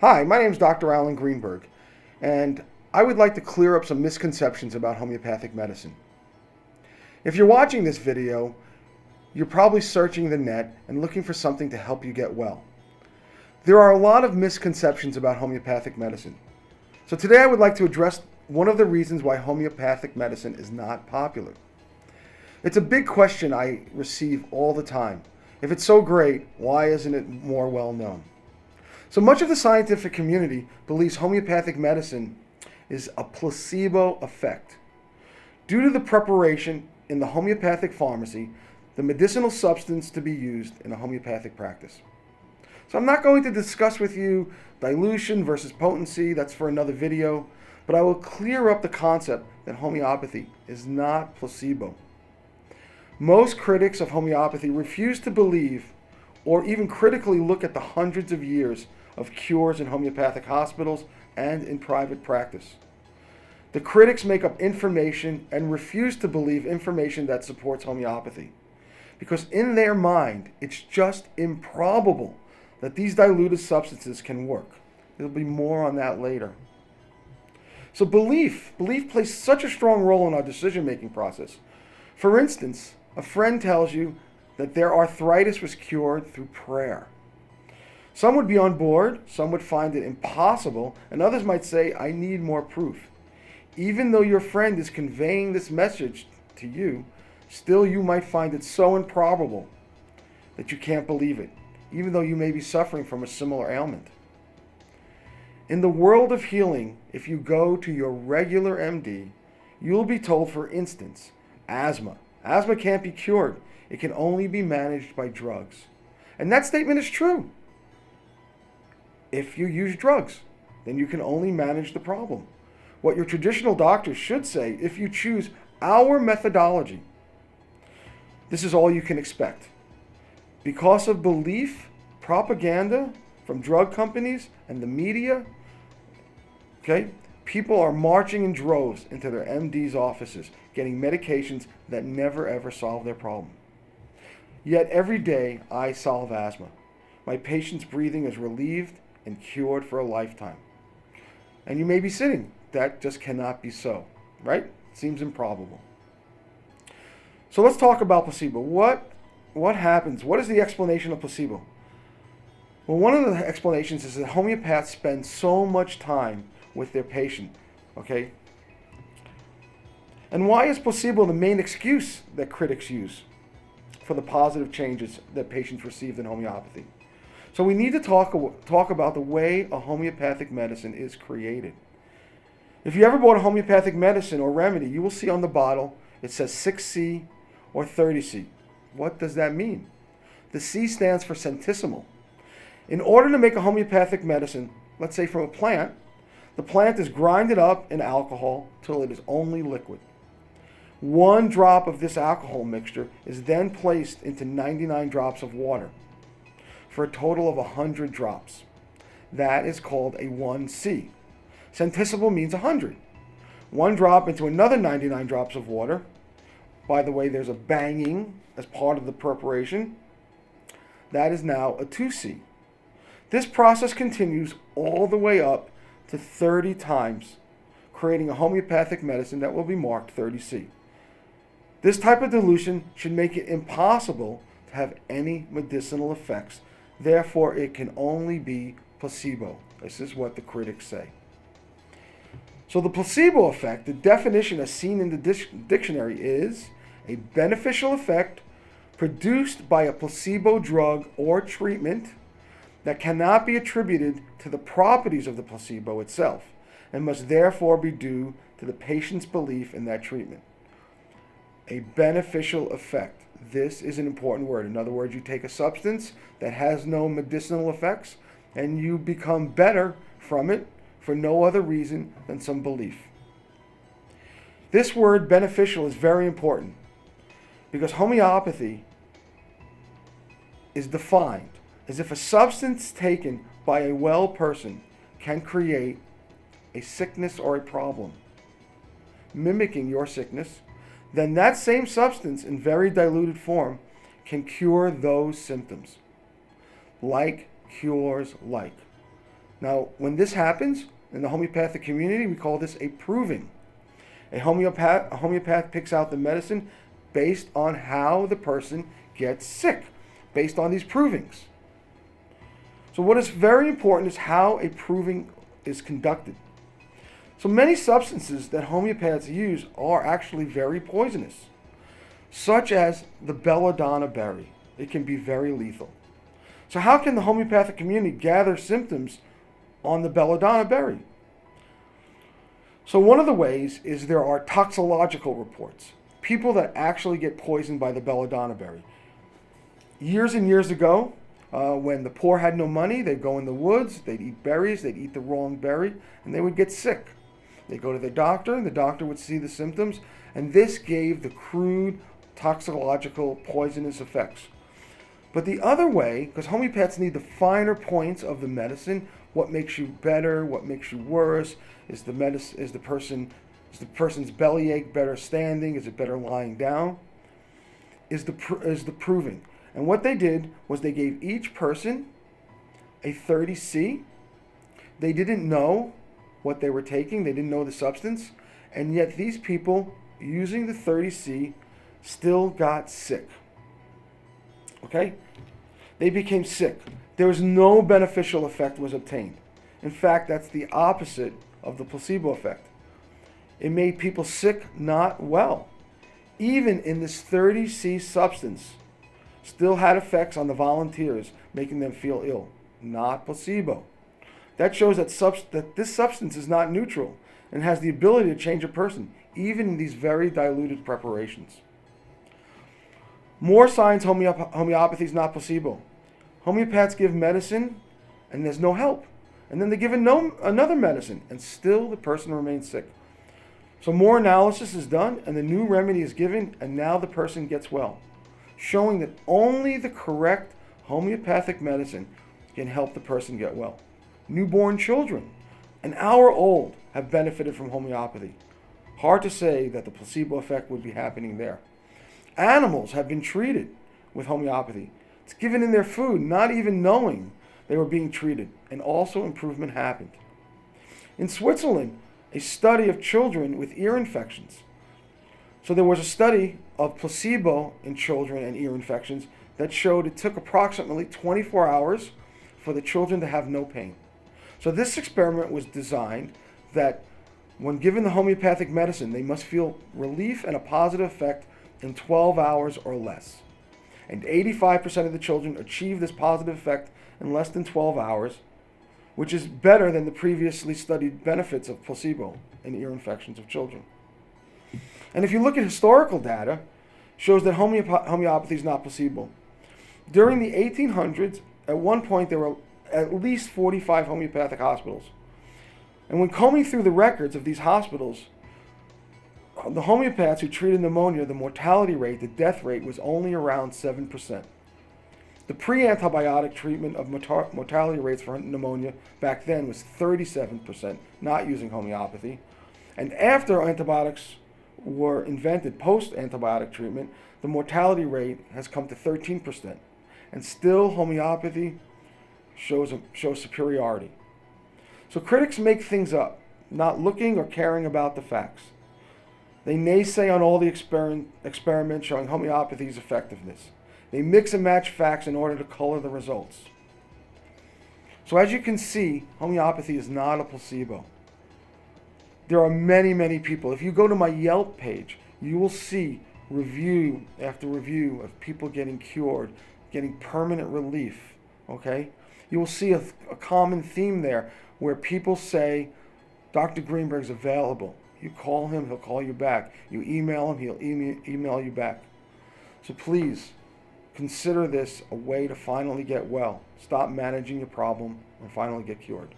Hi, my name is Dr. Alan Greenberg, and I would like to clear up some misconceptions about homeopathic medicine. If you're watching this video, you're probably searching the net and looking for something to help you get well. There are a lot of misconceptions about homeopathic medicine. So today I would like to address one of the reasons why homeopathic medicine is not popular. It's a big question I receive all the time. If it's so great, why isn't it more well known? So much of the scientific community believes homeopathic medicine is a placebo effect. Due to the preparation in the homeopathic pharmacy, the medicinal substance to be used in a homeopathic practice. So I'm not going to discuss with you dilution versus potency, that's for another video, but I will clear up the concept that homeopathy is not placebo. Most critics of homeopathy refuse to believe or even critically look at the hundreds of years of cures in homeopathic hospitals and in private practice. The critics make up information and refuse to believe information that supports homeopathy, because in their mind, it's just improbable that these diluted substances can work. There'll be more on that later. So belief plays such a strong role in our decision-making process. For instance, a friend tells you that their arthritis was cured through prayer. Some would be on board, some would find it impossible, and others might say, I need more proof. Even though your friend is conveying this message to you, still you might find it so improbable that you can't believe it, even though you may be suffering from a similar ailment. In the world of healing, if you go to your regular MD, you'll be told, for instance, asthma. Asthma can't be cured. It can only be managed by drugs. And that statement is true. If you use drugs, then you can only manage the problem. What your traditional doctors should say, if you choose our methodology, this is all you can expect. Because of belief, propaganda from drug companies and the media, people are marching in droves into their MD's offices, getting medications that never ever solve their problem. Yet every day I solve asthma. My patient's breathing is relieved and cured for a lifetime. And you may be sitting, that just cannot be so, right? Seems improbable. So let's talk about placebo. What happens? What is the explanation of placebo? Well, one of the explanations is that homeopaths spend so much time with their patient, okay? And why is placebo the main excuse that critics use for the positive changes that patients received in homeopathy? So we need to talk about the way a homeopathic medicine is created. If you ever bought a homeopathic medicine or remedy, you will see on the bottle it says 6C or 30C. What does that mean? The C stands for centesimal. In order to make a homeopathic medicine, let's say from a plant, the plant is grinded up in alcohol till it is only liquid. 1 drop of this alcohol mixture is then placed into 99 drops of water, for a total of 100 drops. That is called a 1C. Centesimal means 100. 1 drop into another 99 drops of water. By the way, there's a banging as part of the preparation. That is now a 2C. This process continues all the way up to 30 times, creating a homeopathic medicine that will be marked 30C. This type of dilution should make it impossible to have any medicinal effects. Therefore, it can only be placebo. This is what the critics say. So the placebo effect, the definition as seen in the dictionary, is a beneficial effect produced by a placebo drug or treatment that cannot be attributed to the properties of the placebo itself and must therefore be due to the patient's belief in that treatment. A beneficial effect. This is an important word. In other words, you take a substance that has no medicinal effects and you become better from it for no other reason than some belief. This word beneficial is very important because homeopathy is defined as if a substance taken by a well person can create a sickness or a problem, mimicking your sickness, then that same substance in very diluted form can cure those symptoms. Like cures like. Now, when this happens in the homeopathic community, we call this a proving. A homeopath picks out the medicine based on how the person gets sick, based on these provings. So what is very important is how a proving is conducted. So many substances that homeopaths use are actually very poisonous, such as the belladonna berry. It can be very lethal. So how can the homeopathic community gather symptoms on the belladonna berry? So one of the ways is there are toxicological reports. People that actually get poisoned by the belladonna berry. Years and years ago, when the poor had no money, they'd go in the woods, they'd eat berries, they'd eat the wrong berry, and they would get sick. They'd go to the doctor, and the doctor would see the symptoms, and this gave the crude toxicological poisonous effects. But the other way, because homeopaths need the finer points of the medicine, what makes you better, what makes you worse, is the person's bellyache better standing, is it better lying down, is the proving. And what they did was they gave each person a 30C. They didn't know what they were taking. They didn't know the substance. And yet these people, using the 30C, still got sick. Okay? They became sick. There was no beneficial effect was obtained. In fact, that's the opposite of the placebo effect. It made people sick, not well. Even in this 30C substance, still had effects on the volunteers, making them feel ill, not placebo. That shows that this substance is not neutral and has the ability to change a person, even in these very diluted preparations. More signs homeopathy is not placebo. Homeopaths give medicine and there's no help. And then they give another medicine and still the person remains sick. So more analysis is done and the new remedy is given and now the person gets well, showing that only the correct homeopathic medicine can help the person get well. Newborn children, an hour old, have benefited from homeopathy. Hard to say that the placebo effect would be happening there. Animals have been treated with homeopathy. It's given in their food, not even knowing they were being treated, and also improvement happened. In Switzerland, a study of children with ear infections. So there was a study of placebo in children and ear infections that showed it took approximately 24 hours for the children to have no pain. So this experiment was designed that when given the homeopathic medicine, they must feel relief and a positive effect in 12 hours or less. And 85% of the children achieved this positive effect in less than 12 hours, which is better than the previously studied benefits of placebo in ear infections of children. And if you look at historical data, shows that homeopathy is not placebo. During the 1800s, at one point there were at least 45 homeopathic hospitals. And when combing through the records of these hospitals, the homeopaths who treated pneumonia, the mortality rate, the death rate was only around 7%. The pre-antibiotic treatment of mortality rates for pneumonia back then was 37%, not using homeopathy. And after antibiotics were invented, post-antibiotic treatment, the mortality rate has come to 13%. And still homeopathy shows superiority. So critics make things up, not looking or caring about the facts. They naysay on all the experiments showing homeopathy's effectiveness. They mix and match facts in order to color the results. So as you can see, homeopathy is not a placebo. There are many, many people. If you go to my Yelp page, you will see review after review of people getting cured, getting permanent relief, okay? You will see a common theme there where people say, Dr. Greenberg's available. You call him, he'll call you back. You email him, he'll email you back. So please, consider this a way to finally get well. Stop managing your problem and finally get cured.